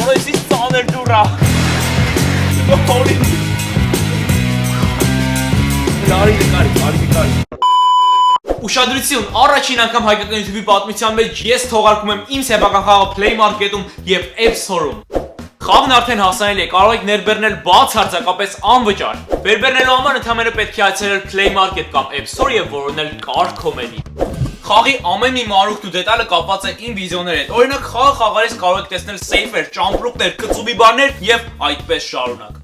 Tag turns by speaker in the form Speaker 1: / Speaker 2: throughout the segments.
Speaker 1: This is ծանր դուրա։ Հորի։ Արի։ Ուշադրություն, առաջին անգամ հայկական YouTube-ի պատմության մեջ ես թողարկում եմ իմ սեփական խաղը Play Market-ում եւ App Store-ում։ Խաղն արդեն հասանելի է, կարող եք ներբեռնել բացարձակապես անվճար։ Վերբեռնելու համար ընդհանրապես պետք է այցելել Play Market կամ App Store եւ որոնել կարգոմելի։ Խաղի ամեն մի մանրուքտ ու դետալը կապված է իմ վիդեոների հետ։ Օրինակ խաղը խաղալիս կարող եք տեսնել սեյֆեր, ճամպրուկներ, կծուբի բաներ եւ այդպես շարունակ։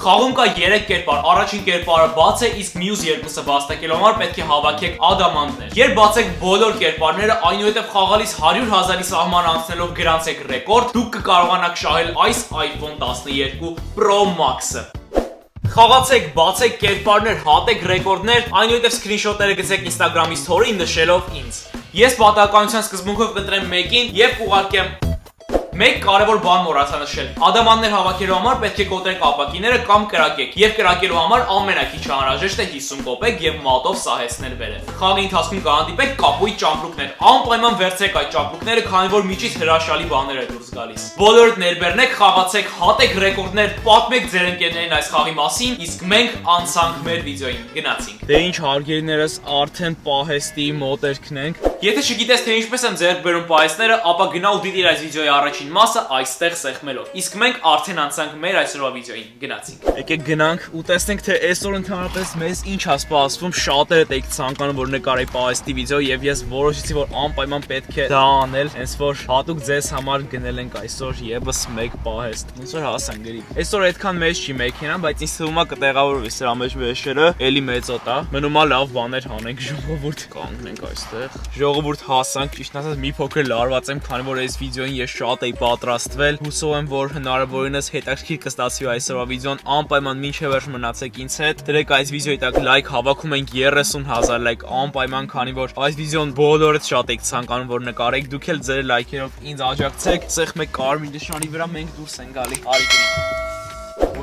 Speaker 1: Խաղում կա 3 կերպար, առաջին կերպարը բաց է, իսկ մյուս երկուսը վաստակելու համար պետք է հավաքեք ադամանդներ։ Երբ բացեք բոլոր կերպարները, այնուհետև խաղալիս 100,000-ի սահման անցնելով գրանցեք ռեկորդ, դուք կկարողանաք շահել այս iPhone 12 Pro Max-ը։ Խաղացեք, բացեք կերպարներ, հատեք ռեկորդներ, այնուհետև սկրինշոթները գցեք Instagram-ի story-ին նշելով ինձ։ Ես պատահականության սկզբունքով կընտրեմ մեկին եւ կուղարկեմ Մեկ կարևոր բան մոռացա նշել։ Ադամանդներ հավաքելու համար պետք է կոտրեք ապակիները կամ կրակեք, եւ կրակելու համար ամենակիչը անհրաժեշտ է 50 կոպեկ եւ մատով սահեցներ բերել։ Խաղի ընթացքում կհանդիպեք կապույտ ճամպրուկներ։ Անպայման վերցրեք այդ ճամպրուկները, քանի որ միջից հրաշալի բաներ է դուրս գալիս։ Բոլորդ ներբեռնեք, խաղացեք, հատեք ռեկորդներ, պատմեք ձեր ընկերներին այս խաղի մասին, իսկ մենք անցանք մեր վիդեոին։ Գնացինք։ Դե ինչ հարգելիներս, արդեն պահեստի մոտերքն ենք։ Եթե չգիտես թե ինչպես են ձեռք բերում պահեստները, ապա գնա ու դիտիր այս վիդեոյի առաջին մասը այստեղ սեղմելով։ Իսկ մենք արդեն անցանք մեր այսօրվա վիդեոին։ Գնացինք։ Եկեք գնանք ու տեսնենք թե այսօր ընդհանրապես մեզ ինչ է սպասվում։ Շատերը եք ցանկանում որ նկարեի պահեստի վիդեո եւ ես որոշեցի որ անպայման պետք է դա անել, հենց որ հատուկ ձեզ համար գնել ենք այսօր եւս մեկ պահեստ։ Ոնց որ հասանք գրի։ Այսօր այդքան մեծ չի մեքենան, բայց ինձ թվում է կտեղավորվի սրա մեջ վեշերը, էլի մեծոտ է։ Մնում է լավ բաներ հանենք ժողովուրդ, կանգնենք այստեղ։ Ժողովուրդ հասանք, ճիշտ ասած մի փոքր լարված եմ, քանի որ այս վիդեոին ես շատ էի պատրաստվել։ Հուսով եմ, որ հնարավորինս հետաքրքիր կստացվի այսօրվա վիդեոն, անպայման մինչև վերջ մնացեք ինձ հետ։ Դրեք այս վիդեոյի տակ լայք, հավաքում ենք 30,000 լայք անպայման, քանի որ այս վիդեոն բոլորդ շատ եք ցանկանում որ նկարեք, դուք էլ ձեր լայքերով ինձ աջակցեք։ Սեղ մեկ կարմիր նշանի վրա մենք դուրս ենք գալի։ Արի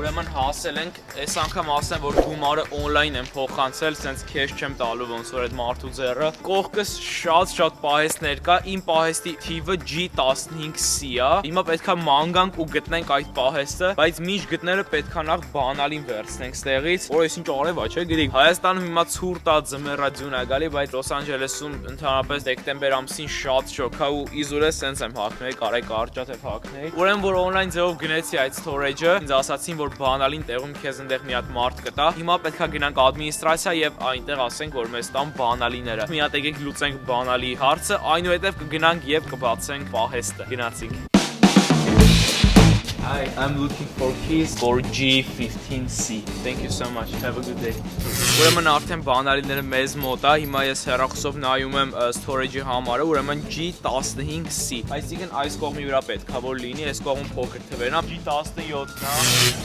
Speaker 1: Ուրեմն հասել ենք, այս անգամ ասեմ, որ գումարը օնլայն եմ փոխանցել, սենց քեշ չեմ տալու ոնց որ այդ մարդու ձեռը։ Կողքս շատ պահեստներ կա, իմ պահեստի թիվը G15C է։ Հիմա պետքա մանգանք ու գտնենք այդ պահեստը, բայց միշտ գտնելը պետքա նախ բանալին վերցնենք ստեղից, որ այսինչ արև է, չէ՞ գիտեք։ Հայաստանում հիմա ցուրտ է, ձմեռա ձյուն է գալի, բայց Լոս Անջելեսում ընդհանրապես դեկտեմբեր ամսին շատ շոգ է ու իզուր է սենց եմ հագնել, կարեք կարճատ եմ հագնել։ Ուրեմն որ օնլայն ձևով գնեցի այդ storage-ը, ինձ ասացին որ բանալին տեղում քեզ այնտեղ մի հատ մարդ կտա։ Հիմա պետքա գնանք ադմինիստրացիա եւ այնտեղ ասենք որ մեզ տան բանալիները։ Մի հատ եկեք լուծենք բանալի հարցը, այնուհետեւ կգնանք եւ կբացենք պահեստը։ Գնացինք։ Hi, I'm looking for keys for G15C. Thank you so much. Have a good day. Ուրեմն արդեն բանալիները մեզ մոտ է։ Հիմա ես հեռախոսով նայում եմ storage-ի համարը, ուրեմն G15C։ Այսինքն այս կողմի վրա պետքա որ լինի, այս կողմում փոքր թվերն է, G17-ն է։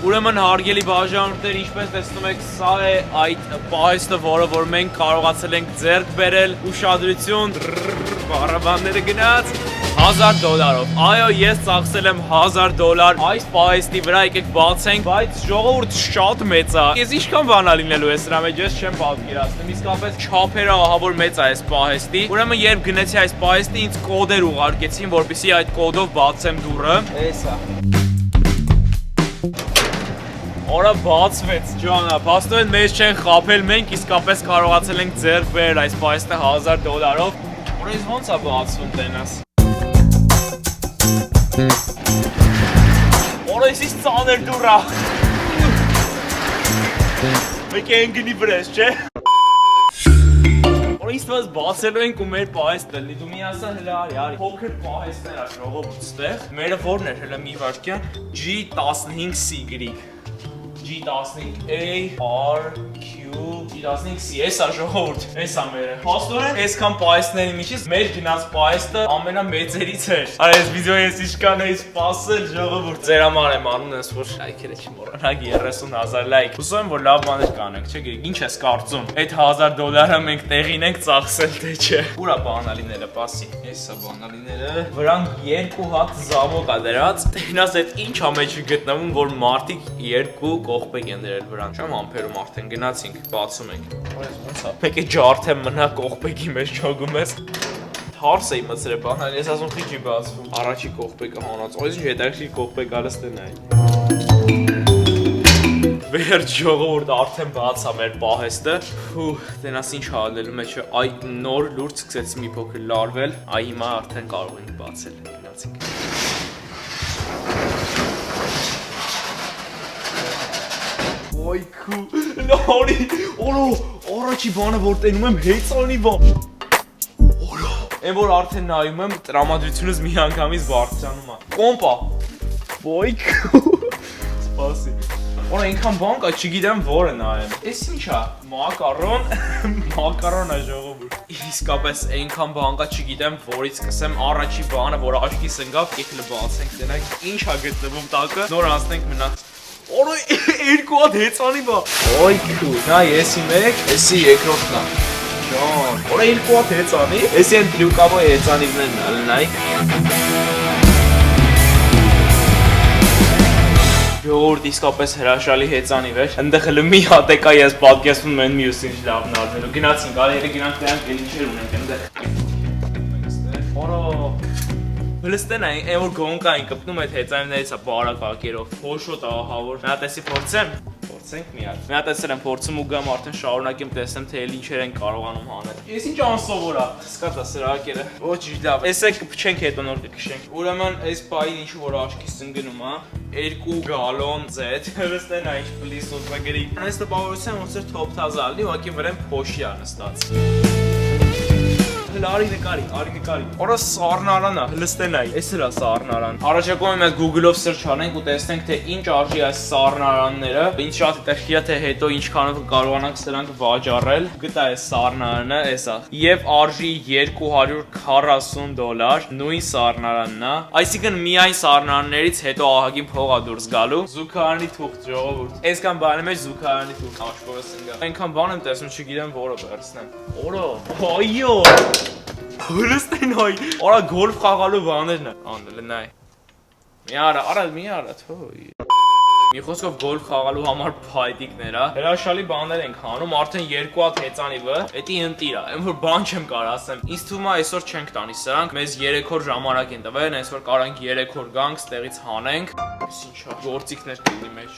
Speaker 1: Ուրեմն հարգելի բաժանորդներ, ինչպես տեսնում եք, սա է այդ պահեստը, որը որ մենք կարողացել ենք ձեռք բերել։ Ուշադրություն, բառաբանները գնաց։ $1000-ով։ Այո, ես ծախսել եմ $1000 այս պահեստի վրա, եկեք բացենք, բայց ժողովուրդ շատ մեծ է։ Ես ինչքան բանա լինելու է սրա մեջ, ես չեմ պատկերացնում։ Իսկապես չափերը ահա որ մեծ է այս պահեստի։ Ուրեմն երբ գնեցի այս պահեստի, ինձ կոդեր ուղարկեցին, որպեսզի այդ կոդով բացեմ դուռը։ Էսա։ Օրա բացվեց, ջանա, փաստորեն մեզ չեն խաբել, մենք իսկապես կարողացել ենք ձեռք բերել այս պահեստը $1000-ով։ Որ ես ոնց է բացվում տենաս։ Օրա ես ծանր դուրա։ Մեկ են գնի վրես, չէ։ Օրա ես տված բացելու ենք ու մեր պահեստ լնի, դու մի ասա հլա արի, փոքր պահեստներ ա ժողովուրդ ստեղ։ Մերը որն էր հլա մի վարկյան, G15C գրիկ։ G15A R Q G15C, էսա ժողովուրդ, էսա մերը։ Փաստորեն այսքան պահեստների միջից մեր գնաց պահեստը ամենամեծերից էր։ Արա այս վիդեոյի ես ինչքան էի սպասել ժողովուրդ։ Ձեր համար եմ անում ես որ լայքերը չմոռանաք 30,000 լայք։ Հուսով եմ որ լավ բաներ կանենք, չէ՞ գիտեք, ինչ ես կարծում։ Այդ $1000-ը մենք տեղին ենք ծախսել թե չէ։ Ուրա բանալիները, պասի։ Էսա բանալիները։ Վրանք երկու հատ զավոկ ա դրած։ Տենաս այդ ինչ ա մեջը գտնվում որ մարդիկ երկու կողպեկ են դրել վրան։ Չեմ ամփերում արդեն գնացինք, բացում ենք։ Ոնց է։ Մեկ է ջարդեմ մնա կողպեգի մեջ չոգում ես։ հարս էի մցրել բանալ, ես ասում խիճի բացվում։ Առաջի կողպեկը հանած, այս ինչ հետաքրքիր կողպեկ գալս տնայի։ Վերջ ժողովուրդ արդեն բաց է մեր պահեստը։ Ու տենաս ինչ հալելու մեջը, այ նոր լուրջ սկսեցի մի փոքր լարվել, այ հիմա արդեն կարող ենք բացել։ Գնացինք։ Ոյ քու, լորի, օրո, առաջի բանը որ տենում եմ հեծանի բան։ Օրո, այն որ արդեն նայում եմ, տրամադրությունս մի անգամից բարձրանում է։ Կոմպա։ Ոյ քու։ Սպասի։ Օր այնքան բան կա, չգիտեմ որը նայեմ։ Էս ի՞նչ է։ Մակարոն է ժողովուրդ։ Իսկապես այնքան բան կա, չգիտեմ որից սկսեմ։ Առաջի բանը, որ աչքիս ընկավ, եկել բացենք, տենակ ինչ է գտնվում տակը, նոր անցնենք մնաց։ Օրո երկու հատ հեծանի բա։ Ոյ քու, նա եսի մեկ, եսի երկրորդն է։ Ջան, օրո երկու հատ հեծանի։ Եսի են դրուկավո հեծանիվներն ալ նայ։ Ժողովուրդ իսկապես հրաշալի հեծանիվ էր։ Այնտեղ հենց մի հատ եկա ես պատկերացնում եմ մյուսին ինչ լավն արնելու։ Գնացինք, արի գնանք դրանք էլ ինչեր ունենք այնտեղ։ Օրո Հլստեն այն որ գոնկային կպնում այդ հեծանիվներից է բարակակերով, փոշոտ ահավոր։ Մի հատ էսի փորձեմ։ Փորձենք մի հատ։ Մի հատ էսեր եմ փորձում ու գամ արդեն շարունակեմ տեսնեմ թե ինչեր են կարողանում անել։ Ես ինչ անսովոր է։ Սկատա սրակերը։ Ոչ լավ։ Էսեք փչենք հետո նոր կքշենք։ Ուրեմն այս պային ինչ որ աչքիս ընկնում է, 2 գալոն ձեթ։ Հլստեն այն պլիս ոսակերի։ Այս տպավորության ոնց էր թոփ թազալի, ուղղակի վրան փոշի է նստած։ Արի նկարի։ Օրա սառնարան է, հլստենայի։ Էս էլա սառնարան։ Առաջարկում եմ ես Google-ով search անենք ու տեսնենք թե ինչ արժի այս սառնարանները։ Ինչ շատ հետաքրքիր է թե հետո ինչքանով կարողանանք սրանք վաճառել։ Գտա այս սառնարանը, էսա։ Եվ արժի $240, նույն սառնարանն է։ Այսինքն միայն սառնարաններից հետո ահագին փող է դուրս գալու։ Զուգարանի թուղթ ժողովուրդ։ Այսքան բանի մեջ զուգարանի թուղթ աշխորհս ընկա։ Այնքան բան եմ տեսնում, չգիտեմ որը վերցնեմ։ Օրո, այո։ Հրստեն այ, արա գոլֆ խաղալու բաներն է, անել նայ։ Մի արա, թոյ։ Մի խոսքով գոլֆ խաղալու համար փայտիկներ է։ Հրաշալի բաներ ենք անում, արդեն 2 հատ հեծանիվը, էդի ընտիր է, այն որ բան չեմ կարող ասեմ։ Ինձ թվում է այսօր չենք տանի սրանք, մեզ 3 օր ժամանակ են տվել, այսօր կարանք 3 օր գանք, ստեղից հանենք։ Ինչ է, գործիքներ կլինի մեջ։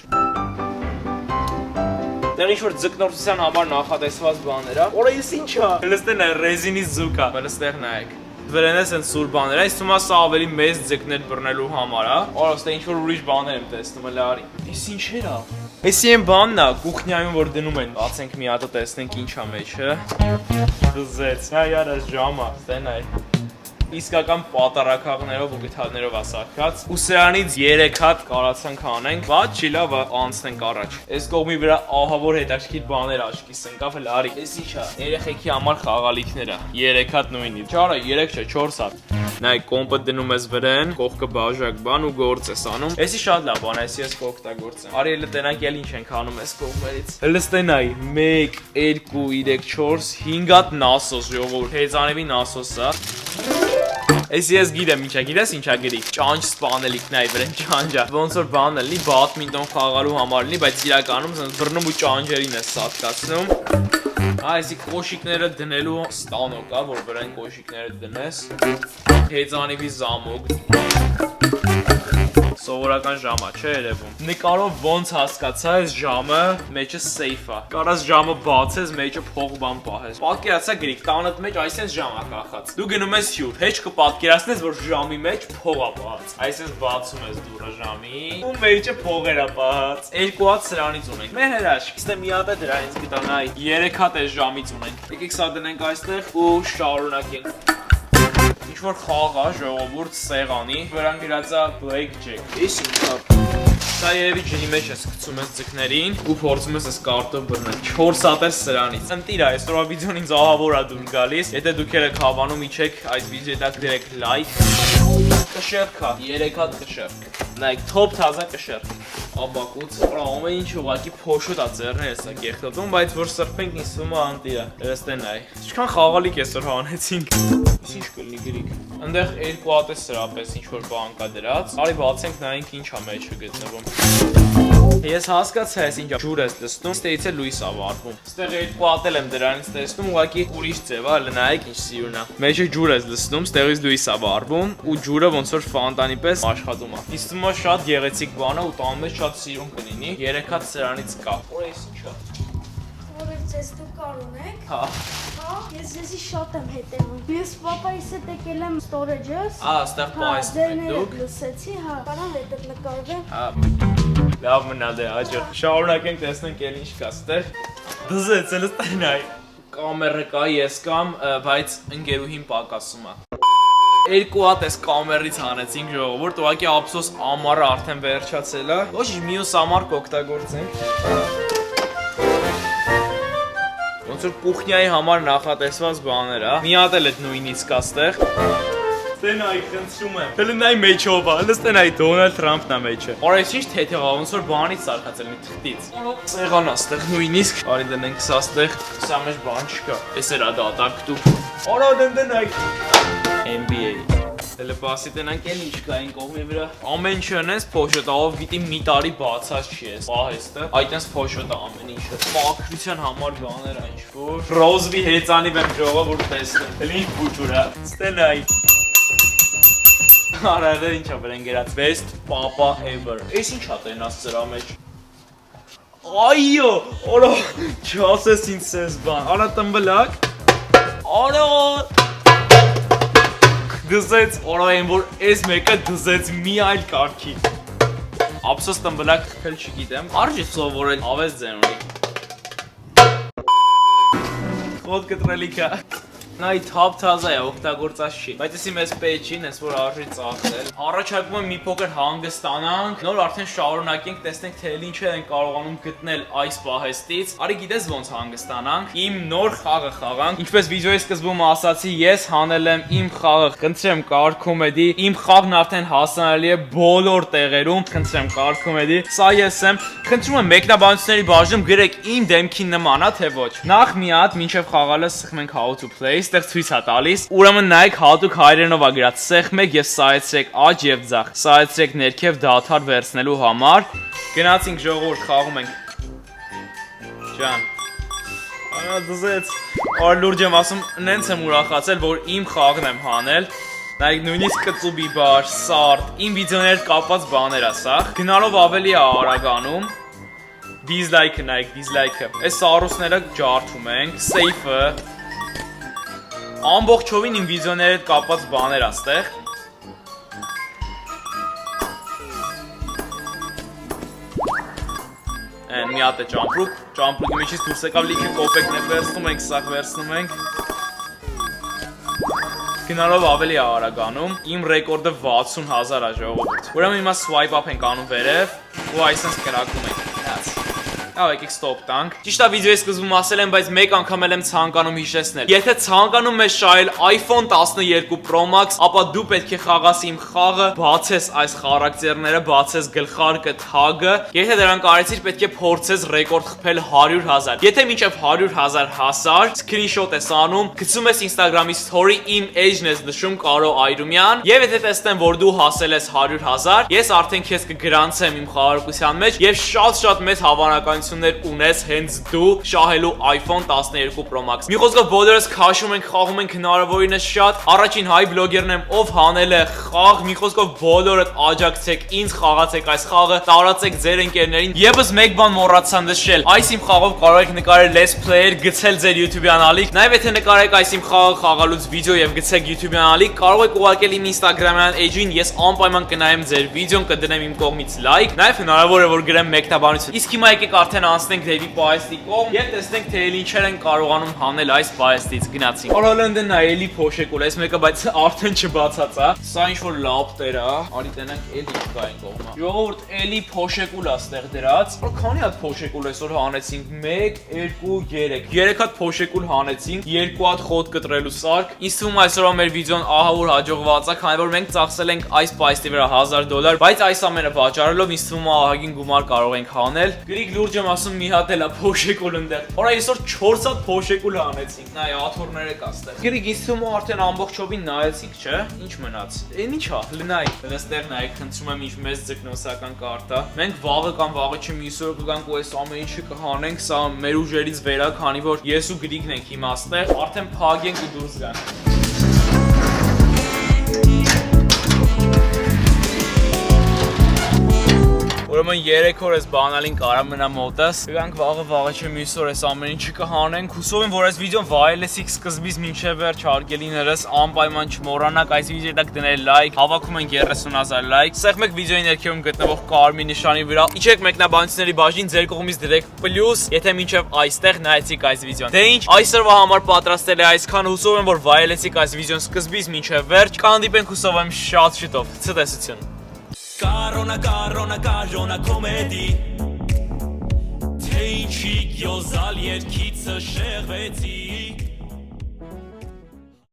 Speaker 1: Դեռ ինչ-որ ձկնորսության համար նախատեսված բաներ է։ Օրա ես ինչ է։ Հլստեն է ռեզինի զուկ է։ Հլստեղ նայեք։ Վրան ես են սուր բաներ է, այս թվում է սա ավելի մեծ ձկներ բռնելու համար է։ Օրա ստե ինչ-որ ուրիշ բաներ եմ տեսնում էլ արի։ Ես ինչեր է։ Էսի են բանն է, կուխնյայում որ դնում են։ Բացենք մի հատը տեսնենք ինչ է մեջը։ Դզեց։ Նա յարա ժամա, ստեն այ։ Իսկական պատարակաղներով ու գթալներով ասարկած ու սրանից 3 հատ կարացանք անենք, բայց չի լավ անցնենք առաջ։ Այս կողմի վրա ահավոր հետաքրքիր բաներ աչքիս ընկավ էլ արի։ Էս ի՞նչ է։ Երեխեքի համար խաղալիքներ է։ 3 հատ նույնից։ Չարա 3 չէ, 4 հատ։ Նայ կոմպը դնում ես վրան, կողքը բաժակ բան ու գործ ես անում։ Էսի շատ լավ բան է, էսի ես կօգտագործեմ։ Արի էլ տենակ էլ ինչ ենք անում այս կողմերից։ Հլստենայ 1 2 3 4 5 հատ նասոս ժողովուրդ։ Հեծանևի նասոսը։ Էս ես գիտեմ ինչա, գիտես ինչա գրի։ Ճանճ սպանելիքն այ վրան ճանճա։ Ոնց որ բան էլի, բադմինտոն խաղալու համար էլի, բայց իրականում բռնում ու ճանճերին է սատկացնում։ Այսի կոշիկները դնելու ստանոկ է, որ վրան կոշիկները դնես։ Հեծանիվի զամոկ։ Սովորական ժամա չէ երևում։ Նկարով ոնց հասկացա այս ժամը մեջը safe է։ Կարաս ժամը բացես, մեջը փող բան պահես։ Պատկերացա գրիկ, տանդ մեջ այսպես ժամ է կախած։ Դու գնում ես հյուր, հեչ կպատկերացնես, որ ժամի մեջ փող է պահած։ Այսպես բացում ես դուռը ժամի, ու մեջը փողեր է պահած։ 2 հատ սրանից ունենք։ Մեր հրաշք, իստե մի հատ է դրանից կտանայ։ 3 հատ այս ժամից ունենք։ Եկեք սա դնենք այստեղ ու շարունակենք։ Ինչ-որ խաղ է, ժողովուրդ սեղանի, վրան գրած է blackjack։ Ես ինքա։ Սա երևի ջնի մեջ ես գցում ես ձկներին ու փորձում ես այս կարտով բռնել։ 4 հատ է սրանից։ Ընտիր է, այսօրվա վիդեոն ինձ ահավոր է դուր գալիս։ Եթե դուք եք հավանում իջեք այս վիդեոյի տակ դրեք լայք։ Կշերք է, 3 հատ կշերք։ Նայեք, թոփ թազա կշերք։ Աբակուց, ամեն ինչ ուղղակի փոշոտ է ձեռներ էսա կեղտոտում, բայց որ սրբենք ինձ թվում է անտիր է։ Դրստեն այ։ Ինչքան խաղալիք այսօր հանեցինք։ Ինչ կլինի գրիկ։ Այնտեղ 2 հատ է սրապես ինչ որ բան կա դրած։ Արի բացենք նայենք ինչ է մեջը գտնվում։ Ես հասկացա, ես ինչ ջուր ես լցնում, ստեից է լույս ա վառվում։ Ստեղ երկու ատել եմ դրանից տեսնում, ուղղակի ուրիշ ձև ա, նայեք ինչ սիրուն ա։ Մեջը ջուր ես լցնում, ստեղից լույս ա վառվում ու ջուրը ոնց որ ֆոնտանի պես աշխատում ա։ Ինձ թվում է շատ գեղեցիկ բան ա ու տան մեջ շատ սիրուն կլինի։ 3 հատ սրանից կա։ Որ էս ինչ ա։
Speaker 2: Որը ձեզ դու կար ունեք։
Speaker 1: Հա։
Speaker 2: Հա, ես ձեզի շատ եմ հետևում։ Ես պապայիս հետ եկել եմ storage-ս։
Speaker 1: Այստեղ պայստում եք դուք։
Speaker 2: Լսեցի, հա, կարամ հետդ նկարվեմ։
Speaker 1: Հա։ Լավ մնա դե աջր։ Շարունակենք տեսնենք էլ ինչ կա ստեղ։ Դզեց էլ ստանայ։ Կամերը կա, ես կամ, բայց ընկերուհին պակասում ա։ Երկու հատ էս կամերից հանեցինք ժողովուրդ, ուղղակի ափսոս ամառը արդեն վերջացել ա։ Ոչ մյուս ամառ կօգտագործենք։ Ոնց որ կուխնյայի համար նախատեսված բաներ ա։ Մի հատ էլ այդ նույնից կա ստեղ։ Ստենայ խնդրում եմ։ Հələ նայ մեջով ա, ստենայ Դոնալդ Թրամփն ա մեջը։ Արես ինչ թեթև ա, ոնց որ բանից սարքացել մի թղթից։ Սեղան ա ստեղ նույնիսկ։ Արի դնենք սա ստեղ, սա մեջ բան չկա։ Էս էրա դատակ դու։ Արա դնდենայ։ NBA։ Հələ բասի տնանք էլ ինչ կա այն կողմի վրա։ Ամեն ինչը նես փոշոտով գիտի մի տարի բացած չի էս։ Պահեստը։ Այդտենց փոշոտը ամեն ինչը։ Պակրության համար բաներ ա ինչ որ։ Ռոզվի հեծանիվ եմ ժողովուրդ տեսնում։ Հələ ինչ բուջուր ա։ Ստենայ։ Արա դա ինչ ա վրան գերած best papa ever։ Էս ինչ ա տենաս սրա մեջ։ Այո, օրա չասես ինձ սես բան։ Արա տմբլակ։ Արա դզեց օրա այն որ էս մեկը դզեց մի այլ կարգի։ Ափսոս տմբլակ խփել չգիտեմ։ Արժի սովորել ավես ձեն ունի։ Խոտ կտրելիքա։ Նա թափ թազա է, օգտագործած չի, բայց եսի մեզ պեջին ես որ արժի ծախսել։ Առաջարկում եմ մի փոքր հանգստանանք, նոր արդեն շարունակենք, տեսնենք թե ինչ են կարողանում գտնել այս պահեստից։ Արի գիտես ոնց հանգստանանք։ Իմ նոր խաղը խաղանք։ Ինչպես վիդեոյի սկզբում ասացի, ես հանել եմ իմ խաղը, խնդրեմ կարգում էդի։ Իմ խաղն արդեն հասանելի է բոլոր տեղերում, խնդրեմ կարգում էդի։ Սա ես եմ, խնդրում եմ մեկնաբանությունների բաժնում գրեք իմ դեմքին նման է թե ոչ։ Նախ մի հատ մինչև խաղալը սխմ ենք how to play ստեղ ցույց է տալիս։ Ուրեմն նայեք հատուկ հայերենով ա գրած սեղմ 1 եւ սայեցրեք աջ եւ ձախ։ Սայեցրեք ներքև դադար վերցնելու համար։ Գնացինք ժողովուրդ խաղում ենք։ Ջան։ Արա դզեց։ Ար լուրջ եմ ասում, նենց եմ ուրախացել, որ իմ խաղն եմ հանել։ Նայեք նույնիսկ կծուբի բար, սարդ, իմ վիդեոներ կապված բաներ ա սա։ Գնալով ավելի է արագանում։ Դիզլայքը նայեք, դիզլայքը։ Այս սարուսները ջարդում ենք, սեյֆը։ Ամբողջովին իմ վիդեոների հետ կապված բաներ ա ստեղ։ Են մի հատ է ճամպրուկ, ճամպրուկի միջից դուրս եկավ լիքը կոպեկներ վերցնում ենք, սաղ վերցնում ենք։ Գնալով ավելի է արագանում, իմ ռեկորդը 60,000 ա ժողովուրդ։ Ուրեմն հիմա swipe up ենք անում վերև ու այսպես կրակում ենք։ Ավ եկեք stop տանք։ Ճիշտ է վիդեոյի սկզբում ասել եմ, բայց մեկ անգամ եմ ցանկանում հիշեցնել։ Եթե ցանկանում ես շահել iPhone 12 Pro Max, ապա դու պետք է խաղաս իմ խաղը, բացես այս խարակտերները, բացես գլխարկը, թագը։ Եթե դրանք արեցիր, պետք է փորձես ռեկորդ խփել 100,000։ Եթե մինչև 100,000 հասար, screenshot ես անում, գցում ես Instagram-ի story, իմ age-ն ես նշում Կարո Այրումյան, եւ եթե տեսնեմ, որ դու հասել ես 100,000, ես արդեն քեզ կգրանցեմ իմ խաղարկության մեջ եւ շատ մեծ հավանականություն ունես հենց դու շահելու iPhone 12 Pro Max։ Մի խոսքով բոլորս քաշում ենք, խաղում ենք հնարավորինս շատ։ Առաջին հայ բլոգերն եմ, ով հանել է խաղ, մի խոսքով բոլորդ աջակցեք ինձ, խաղացեք այս խաղը, տարածեք ձեր ընկերներին։ Եվս մեկ բան մոռացա նշել, այս իմ խաղով կարող եք նկարել Let's Player, գցել ձեր YouTube-յան ալիք։ Նաև եթե նկարեք այս իմ խաղը խաղալուց վիդեո եւ գցեք YouTube-յան ալիք, կարող եք ուղարկել իմ Instagram-յան page-ին, ես անպայման կնայեմ ձեր վիդեոն, կդնեմ իմ կողմից like։ Նաև հնարավոր է որ գրեմ մեկնաբանություն։ Իսկ հիմա եկեք արդեն անցնենք Դեվի պահեստի կողմ եւ տեսնենք թե ինչեր են կարողանում հանել այս պահեստից։ Գնացինք։ Օրալանդն այելի փոշեկուլ, այս մեկը բայց արդեն չբացած է։ Սա ինչ որ լապտեր է։ Արի տենանք էլի կա այն կողմը։ Ժողովուրդ էլի փոշեկուլ է ստեղ դրած։ Որ քանի հատ փոշեկուլ այսօր հանեցինք։ 1 2 3։ 3 հատ փոշեկուլ հանեցինք, 2 հատ խոտ կտրելու սարք։ Ինձ թվում է այսօրվա մեր վիդեոն ահավոր հաջողված է, քանի որ մենք ծախսել ենք այս պահեստի վրա $1000, բայց այս ամենը վաճառելով ինձ թվում է ահագին գումար կարող ենք հանել։ Գրիկ լուրջ եմ ասում մի հատ էլա փոշեկուլ ընդեղ։ Որա այսօր 4 հատ փոշեկուլ անեցինք։ Նայ աթոռները կա ստեղ։ Գիրիկ ինստում արդեն ամբողջովին նայեցինք, չէ՞։ Ինչ մնաց։ Էն ի՞նչ է։ Լնայ։ Այստեղ նայեք, խնդրում եմ ինչ մեծ ձկնոսական կարտա։ Մենք վաղը կամ վաղը չի միսօր կգանք ու այս ամեն ինչը կհանենք, սա մեր ուժերից վեր է, քանի որ ես ու Գրիգն ենք հիմա ստեղ, արդեն փագենք ու դուրս գանք։ Ուրեմն 3 օր այս բանալին կարա մնա մոտս։ Գանք վաղը չի մյուս օր այս ամեն ինչը կհանենք։ Հուսով եմ, որ այս վիդեոն վայելեցիք սկզբից մինչև վերջ, հարգելիներս, անպայման չմոռանաք այս վիդեոյի տակ դնել լայք։ Հավաքում ենք 30,000 լայք։ Սեղմ եք վիդեոյի ներքևում գտնվող կարմիր նշանի վրա։ Իջեք մեկնաբանությունների բաժին, ձեր կողմից դրեք պլյուս, եթե մինչև այստեղ նայեցիք այս վիդեոն։ Դե ինչ, այսօրվա համար պատրաստել է այսքան, հուսով եմ, որ վայելեցիք այս վիդեոն սկզբից մինչև վերջ։ Կհանդիպենք հուսով եմ շատ շուտով։ Ցտեսություն։ Կարոնա կոմեդի Թե ինչի գյոզալ երկիցը շեղվեցի